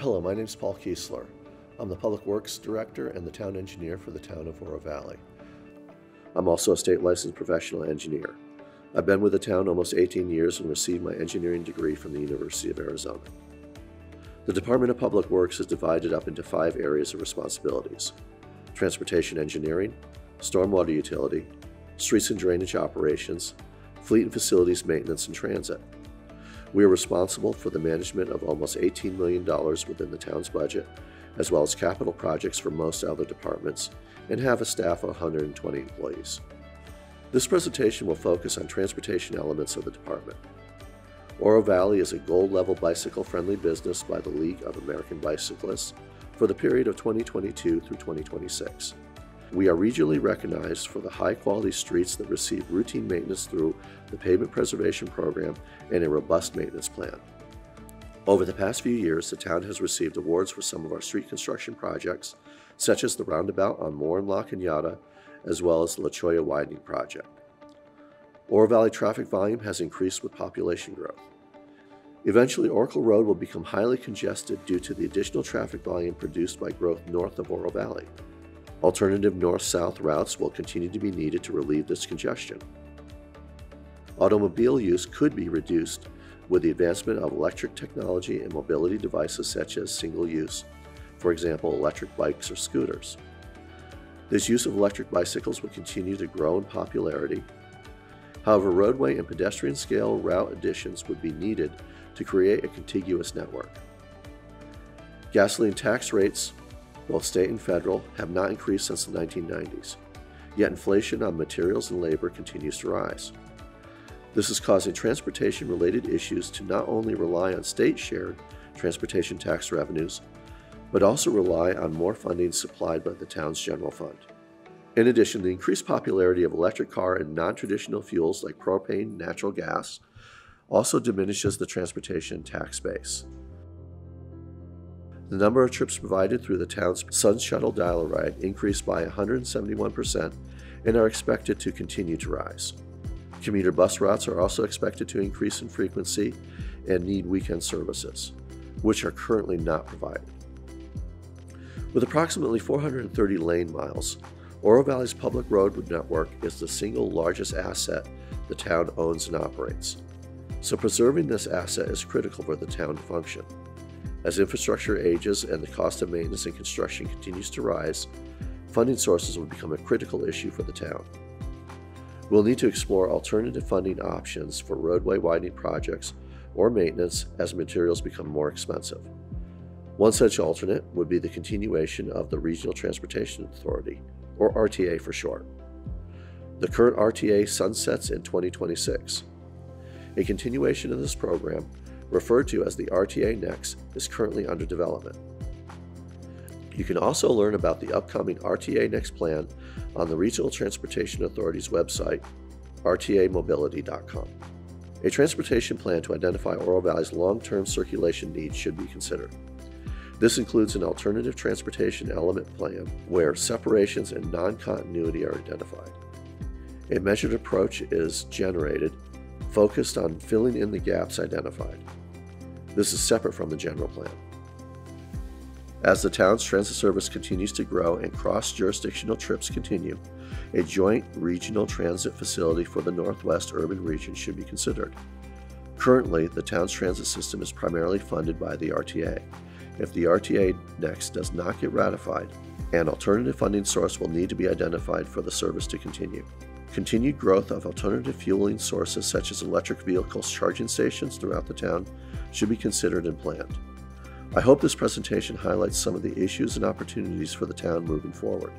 Hello, my name is Paul Kiesler. I'm the Public Works Director and the Town Engineer for the town of Oro Valley. I'm also a state licensed professional engineer. I've been with the town almost 18 years and received my engineering degree from the University of Arizona. The Department of Public Works is divided up into 5 areas of responsibilities: transportation engineering, stormwater utility, streets and drainage operations, fleet and facilities maintenance, and transit. We are responsible for the management of almost $18 million within the town's budget, as well as capital projects for most other departments, and have a staff of 120 employees. This presentation will focus on transportation elements of the department. Oro Valley is a gold-level bicycle-friendly business by the League of American Bicyclists for the period of 2022 through 2026. We are regionally recognized for the high-quality streets that receive routine maintenance through the Pavement Preservation Program and a robust maintenance plan. Over the past few years, the town has received awards for some of our street construction projects, such as the roundabout on Moore and La Cañada, as well as the La Cholla widening project. Oro Valley traffic volume has increased with population growth. Eventually, Oracle Road will become highly congested due to the additional traffic volume produced by growth north of Oro Valley. Alternative north-south routes will continue to be needed to relieve this congestion. Automobile use could be reduced with the advancement of electric technology and mobility devices such as single-use, for example, electric bikes or scooters. This use of electric bicycles will continue to grow in popularity. However, roadway and pedestrian scale route additions would be needed to create a contiguous network. Gasoline tax rates, both state and federal, have not increased since the 1990s, yet inflation on materials and labor continues to rise. This is causing transportation-related issues to not only rely on state-shared transportation tax revenues, but also rely on more funding supplied by the town's general fund. In addition, the increased popularity of electric car and non-traditional fuels like propane and natural gas also diminishes the transportation tax base. The number of trips provided through the town's Sun Shuttle Dial-A-Ride increased by 171% and are expected to continue to rise. Commuter bus routes are also expected to increase in frequency and need weekend services, which are currently not provided. With approximately 430 lane miles, Oro Valley's public road network is the single largest asset the town owns and operates. So preserving this asset is critical for the town to function. As infrastructure ages and the cost of maintenance and construction continues to rise, funding sources will become a critical issue for the town. We'll need to explore alternative funding options for roadway widening projects or maintenance as materials become more expensive. One such alternate would be the continuation of the Regional Transportation Authority, or RTA for short. The current RTA sunsets in 2026. A continuation of this program, referred to as the RTA Next, is currently under development. You can also learn about the upcoming RTA Next plan on the Regional Transportation Authority's website, rtamobility.com. A transportation plan to identify Oro Valley's long-term circulation needs should be considered. This includes an alternative transportation element plan where separations and non-continuity are identified. A measured approach is generated, focused on filling in the gaps identified. This is separate from the general plan. As the town's transit service continues to grow and cross-jurisdictional trips continue, a joint regional transit facility for the Northwest urban region should be considered. Currently, the town's transit system is primarily funded by the RTA. If the RTA Next does not get ratified, an alternative funding source will need to be identified for the service to continue. Continued growth of alternative fueling sources such as electric vehicles charging stations throughout the town should be considered and planned. I hope this presentation highlights some of the issues and opportunities for the town moving forward.